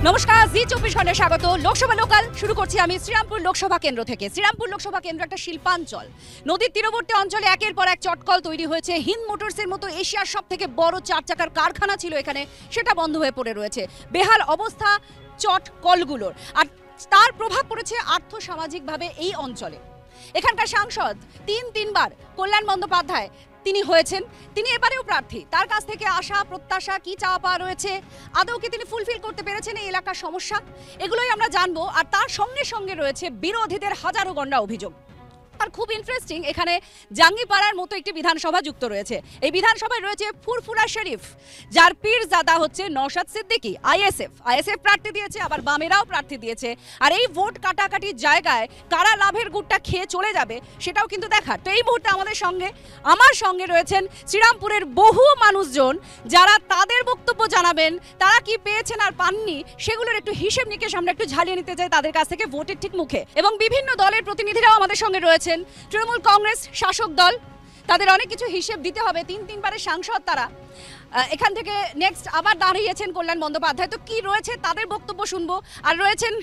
নমস্কার, জি24 স্বাগত। লোকসভা লোকাল শুরু করছি আমি শ্রীরামপুর লোকসভা কেন্দ্র থেকে। শ্রীরামপুর লোকসভা কেন্দ্র একটা শিল্পাঞ্চল। নদীর তীরবর্তী অঞ্চলে একের পর এক চটকল তৈরি হয়েছে। হিন্দ মোটরসের মতো এশিয়ার সব থেকে বড় 4 চাকার কারখানা ছিল এখানে, সেটা বন্ধ হয়ে পড়ে রয়েছে। বেহাল অবস্থা চটকলগুলোর, আর তার প্রভাব পড়েছে আর্থ সামাজিকভাবে এই অঞ্চলে। এখানকার সাংসদ তিনবার কল্যাণ বন্দ্যোপাধ্যায় তিনি হয়েছেন, তিনি এবারেও প্রার্থী। তার কাছ থেকে আশা প্রত্যাশা কি চাওয়া পাওয়া রয়েছে, আদৌ কি তিনি ফুলফিল করতে পেরেছেন এই এলাকার সমস্যা, এগুলোই আমরা জানবো। আর তার সঙ্গে সঙ্গে রয়েছে বিরোধীদের হাজারো গন্ডা অভিযোগ। আর খুব ইন্টারেস্টিং, এখানে জাঙ্গিপাড়ার মতো একটি বিধানসভা যুক্ত রয়েছে। এই বিধানসভায় রয়েছে ফুরফুরা শরীফ, যার পীরজাদা হচ্ছে নওশাদ সিদ্দিকী। আইএসএফ প্রার্থী দিয়েছে, আবার বামেরাও প্রার্থী দিয়েছে। আর এই ভোট কাটাকাটির জায়গায় কারা লাভের গুড়টা খেয়ে চলে যাবে সেটাও কিন্তু দেখার। তো এই মুহূর্তে আমার সঙ্গে রয়েছেন শ্রীরামপুরের বহু মানুষজন, যারা তাদের বক্তব্য জানাবেন, তারা কি পেয়েছেন আর পাননি সেগুলোর একটু হিসেব নিকেশ আমরা একটু ঝালিয়ে নিতে চাই তাদের কাছ থেকে ভোটের ঠিক মুখে। এবং বিভিন্ন দলের প্রতিনিধিরাও আমাদের সঙ্গে রয়েছে। তৃণমূল কংগ্রেস শাসক দল, তাদের অনেক কিছু হিসেব দিতে হবে। তিনবারের সাংসদ তারা। এখান থেকে নেক্সট আবার দাঁড়িয়েছেন কল্যাণ বন্দ্যোপাধ্যায়। তো কি রয়েছে তাদের বক্তব্য শুনবো। আর রয়েছেন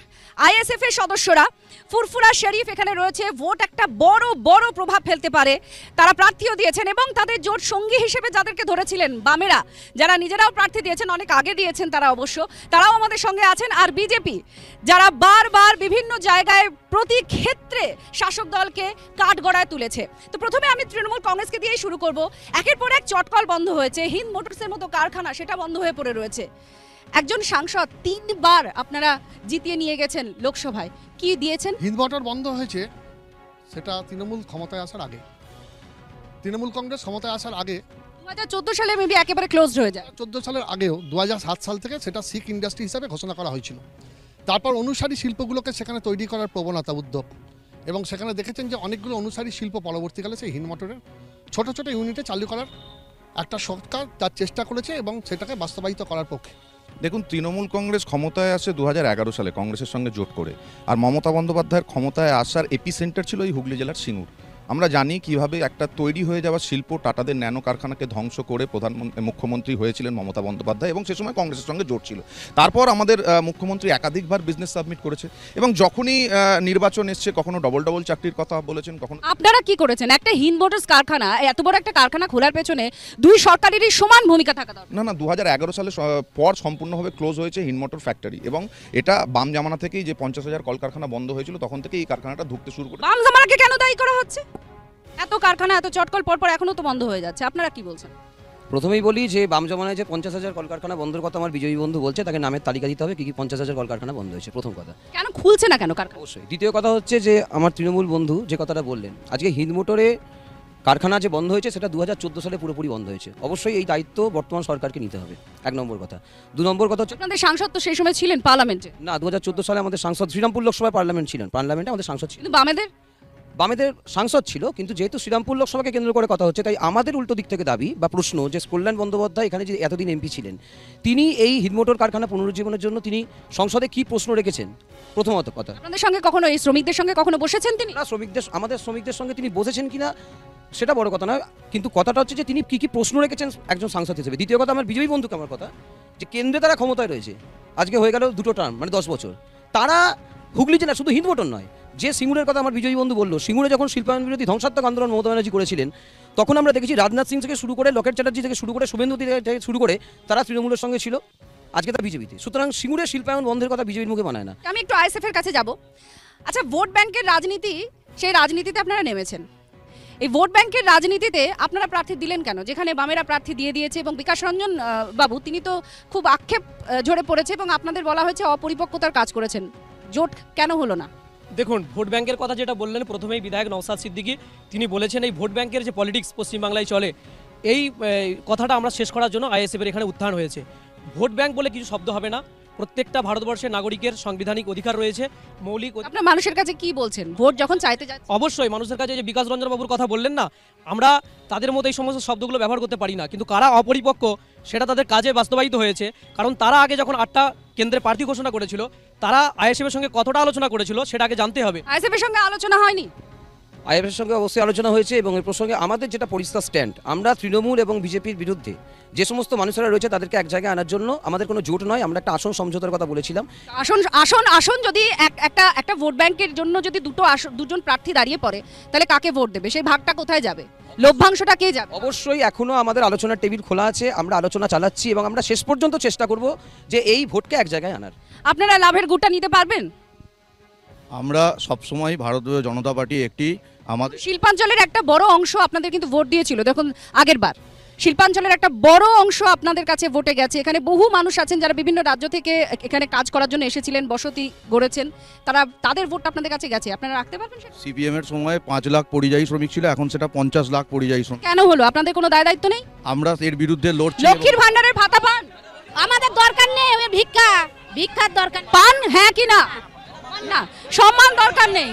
আইএসএফ এর সদস্যরা, ফুরফুরা শরীফ এখানে রয়েছে। ভোট একটা বড় প্রভাব ফেলতে পারে, তারা প্রার্থীও দিয়েছেন। এবং তাদের জোট সঙ্গী হিসেবে যাদেরকে ধরেছিলেন বামেরা, যারা নিজেরাও প্রার্থী দিয়েছেন, অনেক আগে দিয়েছেন তারা অবশ্য, তারাও আমাদের সঙ্গে আছেন। আর বিজেপি, যারা বারবার বিভিন্ন জায়গায় প্রতি ক্ষেত্রে শাসক দলকে কাঠগড়ায় তুলেছে। তো প্রথমে আমি তৃণমূল কংগ্রেসকে দিয়েই শুরু করব। একের পর এক চটকল বন্ধ হয়েছে, হিন্দ মোটরসের মতো কারখানা সেটা বন্ধ হয়ে পড়ে রয়েছে। একজন সাংসদ 3বার আপনারা জিতিয়ে নিয়ে গেছেন লোকসভায়, কি দিয়েছেন? হিন্দ মোটর বন্ধ হয়েছে সেটা তৃণমূল ক্ষমতায় আসার আগে, তৃণমূল কংগ্রেস ক্ষমতায় আসার আগে 2014 সালে মেবি একেবারে ক্লোজড হয়ে যায়। 2014 সালের আগেও 2007 সাল থেকে সেটা শিখ ইন্ডাস্ট্রি হিসাবে ঘোষণা করা হয়েছিল। তারপর অনুসারী শিল্পগুলোকে সেখানে তৈরি করার প্রবণতা, উদ্যোগ, এবং সেখানে দেখেছেন যে অনেকগুলো অনুসারী শিল্প পরবর্তীকালে সেই হিন্দ মোটরের ছোট ছোট ইউনিটে চালু করার একটা সরকার তার চেষ্টা করেছে এবং সেটাকে বাস্তবায়িত করার পক্ষে। দেখুন, তৃণমূল কংগ্রেস ক্ষমতায় আসে 2011 সালে কংগ্রেসের সঙ্গে জোট করে। আর মমতা বন্দ্যোপাধ্যায়ের ক্ষমতায় আসার এপিসেন্টার ছিল এই হুগলি জেলার সিঙ্গুর। আমরা জানি কিভাবে একটা তৈরি হয়ে যাওয়া শিল্প টাটাদের ন্যানো কারখানাকে ধ্বংস করে মুখ্যমন্ত্রী হয়েছিলেন মমতা বন্দ্যোপাধ্যায়, এবং সে সময় কংগ্রেসের সঙ্গে জোট ছিল। তারপর আমাদের মুখ্যমন্ত্রী একাধিকবার বিজনেস সাবমিট করেছে, এবং যখনই নির্বাচন এসছে কখনো ডবল চাকরির কথা বলেছেন, কখনো। আপনারা কি করেছেন? একটা হিন্দ মোটরস কারখানা, এত বড় একটা কারখানা খোলার পেছনে দুই সরকারেরই সমান ভূমিকা থাকা দরকার। না, 2011 সালে পর সম্পূর্ণভাবে ক্লোজ হয়েছে হিন্দ মোটর ফ্যাক্টরি, এবং এটা বাম জামানা থেকেই যে 50,000 কলকারখানা বন্ধ হয়েছিল তখন থেকে এই কারখানাটা ঢুকতে শুরু করে। বাম জামানাকে কেন দায়ী করা হচ্ছে? এত কারখানা, এত চটকল পরপর এখনো তো বন্ধ হয়ে যাচ্ছে, আপনারা কি বলছেন? প্রথমেই বলি যে বাম জমানায় যে 50,000 কলকারখানা বন্ধের কথা আমার বিজয়ী বন্ধু বলছে, তাকে নামের তালিকা দিতে হবে কি কি 50,000 কলকারখানা বন্ধ হয়েছে, প্রথম কথা। কেন খুলছে না কেন কারখানা? অবশ্যই। দ্বিতীয় কথা হচ্ছে যে আমার তৃণমূল বন্ধু যে কথাটা বললেন, আজকে হিন্দ মোটরে কারখানা যে বন্ধ হয়েছে সেটা 2014 সালে পুরোপুরি বন্ধ হয়েছে। অবশ্যই এই দায়িত্ব বর্তমান সরকারকে নিতে হবে, 1 নম্বর কথা। 2 নম্বর কথা হচ্ছে, আপনাদের সাংসদ তো সেই সময় ছিলেন পার্লামেন্টে। না, 2014 সালে আমাদের সাংসদ শ্রীরামপুর লোকসভায় পার্লামেন্টে আমাদের সাংসদ ছিলেন। কিন্তু বামেদের সাংসদ ছিল, কিন্তু যেহেতু শ্রীরামপুর লোকসভাকে কেন্দ্র করে কথা হচ্ছে, তাই আমাদের উল্টো দিক থেকে দাবি বা প্রশ্ন যে কল্যাণ বন্দ্যোপাধ্যায় এখানে যে এতদিন এমপি ছিলেন, তিনি এই হিন্দ মোটর কারখানা পুনরুজ্জীবনের জন্য তিনি সংসদে কি প্রশ্ন রেখেছেন, প্রথমত কথা। আপনাদের সঙ্গে কখনো, এই শ্রমিকদের সঙ্গে কখনো বসেছেন তিনি? না, আমাদের শ্রমিকদের সঙ্গে তিনি বসেছেন কিনা সেটা বড় কথা নয়, কিন্তু কথাটা হচ্ছে যে তিনি কি প্রশ্ন রেখেছেন একজন সাংসদ হিসেবে। দ্বিতীয় কথা, আমার বিজয়ী বন্ধুকে আমার কথা, যে কেন্দ্রে তারা ক্ষমতায় রয়েছে, আজকে হয়ে গেল 2 টার্ম, মানে 10 বছর। তারা হুগলি জেলা শুধু হিন্দ মোটর নয়, যে সিঙ্গুরের কথা আমার বিজয়ী বন্ধু বললো, সিঙ্গুরে যখন শিল্পায়ন বিরোধী ধ্বংসাত্মক আন্দোলন মমতা ব্যানার্জি করেছিলেন, তখন আমরা দেখেছি রাজনাথ সিং থেকে শুরু করে লকেট চ্যাটার্জি থেকে শুরু করে শুভেন্দু থেকে শুরু করে তারা তৃণমূলের সঙ্গে ছিল, আজকে তারা বিজেপিতে। সুতরাং সিঙ্গুরের শিল্পায়ন বন্ধের কথা বিজেপির মুখে বানায় না। আমি একটু আইএসএফ এর কাছে যাব। আচ্ছা, ভোট ব্যাংকের রাজনীতি, সেই রাজনীতিতে আপনারা নেমেছেন। এই ভোট ব্যাংকের রাজনীতিতে আপনারা প্রার্থী দিলেন কেন, যেখানে বামেরা প্রার্থী দিয়ে দিয়েছে? এবং বিকাশ রঞ্জন বাবু, তিনি তো খুব আক্ষেপ ঝরে পড়েছে এবং আপনাদের বলা হয়েছে অপরিপক্কতার কাজ করেছেন। জোট কেন হলো না? দেখুন, ভোট ব্যাংকের কথা যেটা বললেন, প্রথমেই বিধায়ক নওশাদ সিদ্দিকী তিনি বলেছেন এই ভোট ব্যাংকের যে পলিটিক্স পশ্চিমবাংলায় চলে, এই কথাটা আমরা শেষ করার জন্য আইএসএফের এখানে উত্থান হয়েছে। ভোট ব্যাংক বলে কিছু শব্দ হবে না, প্রত্যেকটা ভারতবর্ষের নাগরিকের সাংবিধানিক অধিকার রয়েছে, মৌলিক। আপনারা মানুষের কাছে কি বলছেন ভোট যখন চাইতে যায়? অবশ্যই মানুষের কাছে যে বিকাশ রঞ্জন বাবুর কথা বললেন না, আমরা তাদের মতো এই সমস্ত শব্দগুলো ব্যবহার করতে পারি না, কিন্তু কারা অপরিপক্ক সেটা তাদের কাজে বাস্তবায়িত হয়েছে। কারণ তারা আগে যখন 8টা কেন্দ্রে প্রার্থী ঘোষণা করেছিল, তারা আইএসএফের সঙ্গে কতটা আলোচনা করেছিল সেটা আগে জানতে হবে। আইএসএফের সঙ্গে আলোচনা হয়নি? আইএফের সঙ্গে অবশ্যই আলোচনা হয়েছে এবং এই প্রসঙ্গে আমাদের যেটা পরিষ্কার স্ট্যান্ড, আমরা তৃণমূল এবং বিজেপির বিরুদ্ধে যে সমস্ত মানুষেরা রয়েছে তাদেরকে এক জায়গায় আনার জন্য আমাদের কোনো জোট নয়, আমরা একটা আসন সমঝোতার কথা বলেছিলাম। আসন আসন আসন যদি একটা ভোট ব্যাংকের জন্য যদি দুজন প্রার্থী দাঁড়িয়ে পড়ে, তাহলে কাকে ভোট দেবে? সেই ভাগটা কোথায় যাবে? লভ্যাংশটা কে যাবে? অবশ্যই এখনও আমাদের আলোচনার টেবিল খোলা আছে, আমরা আলোচনা চালাচ্ছি এবং আমরা শেষ পর্যন্ত চেষ্টা করব যে এই ভোটকে এক জায়গায় আনার। আপনারা লাভের গুড়টা নিতে পারবেন? আমরা সবসময় ভারতীয় জনতা পার্টি একটি আমাদের শিল্পাঞ্চলের একটা বড় অংশ আপনাদের কিন্তু ভোট দিয়েছিল, দেখুন আগের বার শিল্পাঞ্চলের একটা বড় অংশ আপনাদের কাছে ভোটে গেছে। এখানে বহু মানুষ আছেন যারা বিভিন্ন রাজ্য থেকে এখানে কাজ করার জন্য এসেছিলেন, বসতি গড়েছেন, তাদের ভোটটা আপনাদের কাছে গেছে, আপনারা রাখতে পারবেন সেটা? সিপিএম এর সময় 5 লাখ পরিযায়ী শ্রমিক ছিল, এখন সেটা 50 লাখ পরিযায়ী শ্রমিক। কেন হলো? আপনাদের কোনো দায় দায়িত্ব নেই? আমরা এর বিরুদ্ধে লড়ছি। লক্ষ্মীর ভান্ডারের ভাতা পান? আমাদের দরকার নেই ওই ভিক্ষার দরকার নেই। পান হ্যাঁ কি না? না, সম্মান দরকার নেই।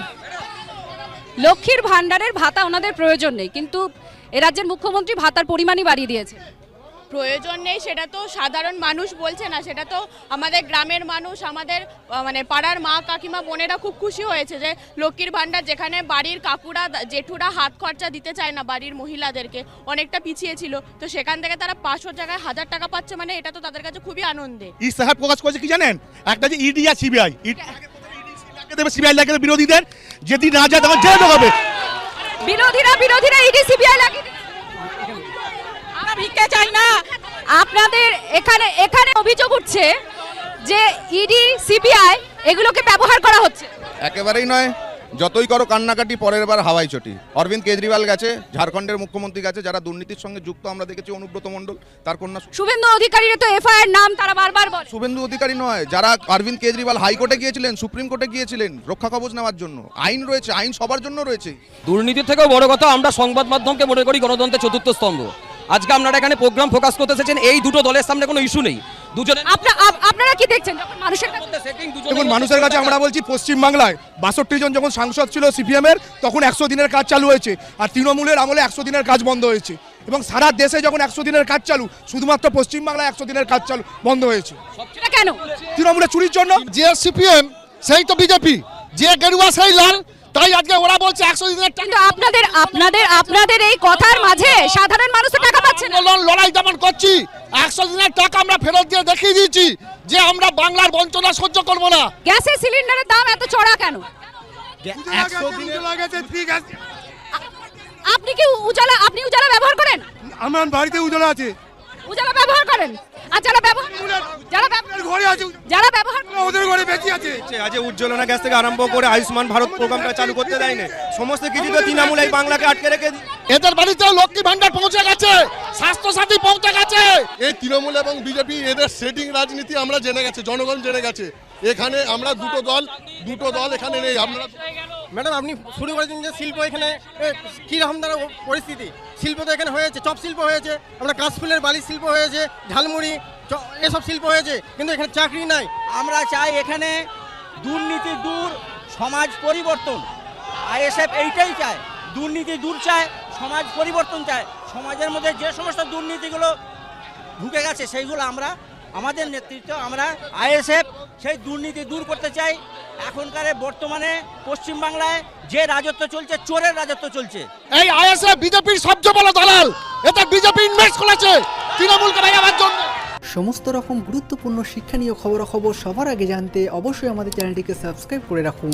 লক্ষ্মীর ভান্ডারের ভাতা ওনাদের প্রয়োজন নেই, কিন্তু এ রাজ্যের মুখ্যমন্ত্রী ভাতার পরিমাণই বাড়িয়ে দিয়েছে। প্রয়োজন নেই সেটা তো সাধারণ মানুষ বলছে না, সেটা তো আমাদের গ্রামের মানুষ, আমাদের মানে পাড়ার মা কাকিমা বোনেরা খুব খুশি হয়েছে যে লক্ষ্মীর ভান্ডার, যেখানে বাড়ির কাকুরা জেঠুরা হাত খরচা দিতে চায় না বাড়ির মহিলাদেরকে, অনেকটা পিছিয়ে ছিল, তো সেখান থেকে তারা 500 জায়গায় 1000 টাকা পাচ্ছে, মানে এটা তো তাদের কাছে খুবই আনন্দে। ইস্তেহার প্রকাশ করেছে কি জানেন? একটা যে ইডি আর সিবিআই, সিবিআই লাগে বিরোধীদের, যদি না যায় তখন জেলে ঢোকাবে। বিরোধীরা ইডি সিবিআই লাগিয়ে আমরা ভিক্ষা চাই না। আপনাদের এখানে অভিযোগ উঠছে যে ইডি সিবিআই এগুলোকে ব্যবহার করা হচ্ছে। একেবারেই নয়, যতই করো কান্নাকাটি পরের বার হাওয়াই চটি। অরবিন্দ কেজরিওয়াল গেছে, ঝাড়খণ্ডের মুখ্যমন্ত্রী গেছে, যারা দুর্নীতির সঙ্গে যুক্ত আমরা দেখেছি অনুব্রত মণ্ডল, তার কন্যা শুভেন্দু অধিকারীর তো এফআইআর নাম তারা বারবার বলে। শুভেন্দু অধিকারী নয়, যারা অরবিন্দ কেজরিওয়াল হাইকোর্টে গিয়েছিলেন, সুপ্রিম কোর্টে গিয়েছিলেন রক্ষা কবচ নেওয়ার জন্য। আইন রয়েছে, আইন সবার জন্য রয়েছে। দুর্নীতির থেকেও বড় কথা, আমরা সংবাদ মাধ্যমকে মনে করি গণতন্ত্রের চতুর্থ স্তম্ভ। আজকে আপনারা এখানে প্রোগ্রাম ফোকাস করতে এসেছেন, এই দুটো দলের সামনে কোনো ইস্যু নেই। দুজনে আপনারা কি দেখছেন যখন মানুষের কাছে দেখুন, মানুষের কাছে আমরা বলছি, পশ্চিমবাংলায় 62 জন যখন সাংসদ ছিল সিপিএম এর, তখন 100 দিনের কাজ চালু হয়েছে, আর তৃণমূলের আমলে 100 দিনের কাজ বন্ধ হয়েছে। এবং সারা দেশে যখন 100 দিনের কাজ চালু, শুধুমাত্র পশ্চিমবাংলায় 100 দিনের কাজ চালু বন্ধ হয়েছে। সেটা কেন? তৃণমূলের চুরির জন্য। যে সিপিএম সেই তো বিজেপি, যে গেরুয়া সেই লাল, তাই আজকে ওরা বলছে 100 দিনের কিন্তু আপনাদের এই কথার মাঝে সাধারণ মানুষ তো টাকা পাচ্ছে না। লড়াই যেমন করছি, 100 দিনের টাকা আমরা ফেরত দিয়ে দেখিয়ে দিয়েছি যে আমরা বাংলার বঞ্চনা সহ্য করব না। গ্যাসের সিলিন্ডারের দাম এত চড়া কেন? আপনি কি উজালা ব্যবহার করেন? আমার বাড়িতে উজ্জ্বলা আছে, উজালা ব্যবহার করেন? আর যারা ব্যবহার ঘরে আছে, ওদের ঘরে বেশি আছে। আজ উজ্জ্বলনা গ্যাস থেকে আরম্ভ করে আয়ুষ্মান ভারত প্রোগ্রামটা চালু করতে দেয়নি, সমস্ত কিছু তো তৃণমূল এই বাংলাকে আটকে রেখে এদের বাড়িতে লক্ষ্মী ভান্ডার পৌঁছে গেছে, স্বাস্থ্যসাথী পৌঁছে গেছে। এই তৃণমূল এবং বিজেপি এদের সেটিং রাজনীতি আমরা জেনে গেছে, জনগণ জেনে গেছে। এখানে আমরা দুটো দল এখানে নেই। আমরা ম্যাডাম আপনি শুরু করেছেন যে শিল্প এখানে কীরকম ধরো পরিস্থিতি, শিল্প তো এখানে হয়েছে, চপ শিল্প হয়েছে, আমরা কাশফুলের বালি শিল্প হয়েছে, ঝালমুড়ি এসব শিল্প হয়েছে, কিন্তু এখানে চাকরি নাই। আমরা চাই এখানে দুর্নীতি দূর, সমাজ পরিবর্তন। আইএসএফ এইটাই চায়, দুর্নীতি দূর চায়, সমাজ পরিবর্তন চায়। সমাজের মধ্যে যে সমস্ত দুর্নীতিগুলো ঢুকে গেছে সেইগুলো আমরা, আমাদের নেতৃত্ব, আমরা আইএসএফ সেই দুর্নীতি দূর করতে চাই। এখনকার বর্তমানে পশ্চিমবাংলায় যে রাজত্ব চলছে, চোরের রাজত্ব চলছে। এই আইএসএফ বিজেপির সবচেয়ে বড় দালাল। এটা বিজেপি ইনভেস্ট করেছে তৃণমূলকে ভাঙাবার জন্য। সমস্ত রকম গুরুত্বপূর্ণ শিক্ষণীয় খবরাখবর সবার আগে জানতে অবশ্যই আমাদের চ্যানেলটিকে সাবস্ক্রাইব করে রাখুন।